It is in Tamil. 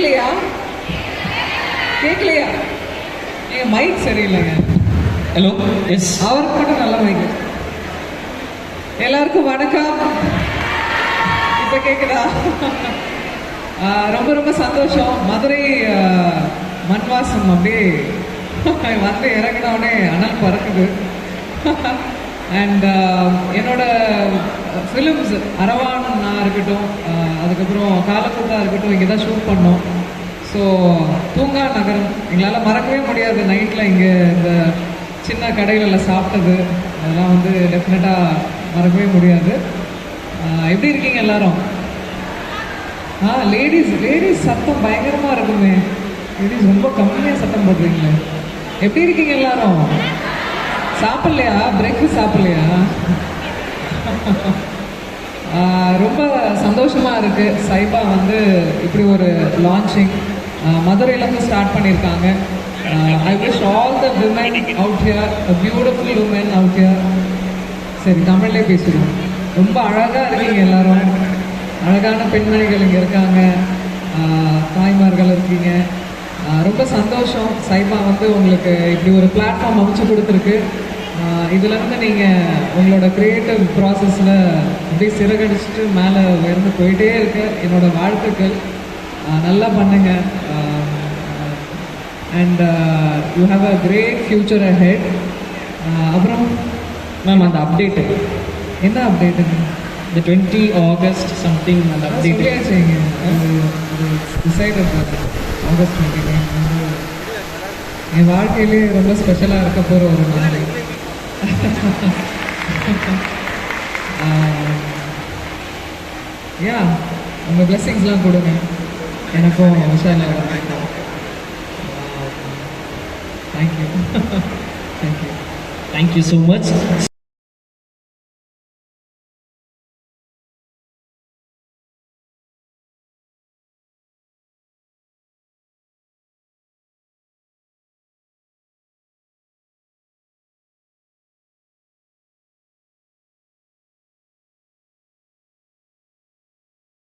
கேட்கலையா? கேட்கலையா? என் மைக் சரியில்லைங்க. ஹலோ, எஸ், அவருக்கு மட்டும் நல்ல மைக். எல்லாருக்கும் வணக்கம். இப்போ கேட்குதா? ரொம்ப ரொம்ப சந்தோஷம். மதுரை மண்வாசம் அப்படியே வந்து இறங்கினோடனே அனல் பறக்குது. அண்ட் என்னோட ஃபிலிம்ஸ் அரவானா இருக்கட்டும், அதுக்கப்புறம் காலக்கூட்டா இருக்கட்டும், இங்கே தான் ஷூட் பண்ணோம். ஸோ தூங்கா நகரம் எங்களால் மறக்கவே முடியாது. நைட்டில் இங்கே இந்த சின்ன கடைகளில் சாப்பிட்டது அதெல்லாம் வந்து டெஃபினட்டாக மறக்கவே முடியாது. எப்படி இருக்கீங்க எல்லாரும்? லேடிஸ் சத்தம் பயங்கரமாக இருக்குமே. லேடிஸ் ரொம்ப கம்மியாக சத்தம் போடுறீங்களே. எப்படி இருக்கீங்க எல்லாரும்? சாப்பிட்லையா? பிரேக்ஃபாஸ்ட் சாப்பிட்லையா? ரொம்ப சந்தோஷமாக இருக்குது. சைபா வந்து இப்படி ஒரு லான்ச்சிங் மதுரையிலேருந்து ஸ்டார்ட் பண்ணியிருக்காங்க. I wish all the women out here, a beautiful women out here. சரி, தமிழ்லேயே பேசுகிறோம். ரொம்ப அழகாக இருக்கீங்க எல்லாரும். அழகான பெண்மணிகள் இங்கே இருக்காங்க, தாய்மார்கள் இருக்கீங்க. ரொம்ப சந்தோஷம். சைபா வந்து உங்களுக்கு இப்படி ஒரு பிளாட்ஃபார்ம் அமைச்சு கொடுத்துருக்கு. இதுலேருந்து நீங்கள் உங்களோட க்ரியேட்டிவ் ப்ராசஸில் அப்படியே சிறகடிச்சிட்டு மேலே உயர்ந்து போயிட்டே இருக்க என்னோடய வாழ்த்துக்கள். நல்லா பண்ணுங்க. And you have a great future ahead. அப்புறம் மேம், அந்த அப்டேட்டு என்ன அப்டேட்டுங்க? இந்த 20 ஆகஸ்ட் சம்திங் அந்த அப்டேட் சொல்லியாச்சுங்க. டிசைட் ஆகஸ்ட் 29 என் வாழ்க்கையிலே ரொம்ப ஸ்பெஷலாக இருக்க போகிற ஒரு நாள். யா, உங்கள் பிளெஸிங்ஸ்லாம் கொடுங்க எனக்கும் விஷால. Thank you. Thank you. Thank you so much.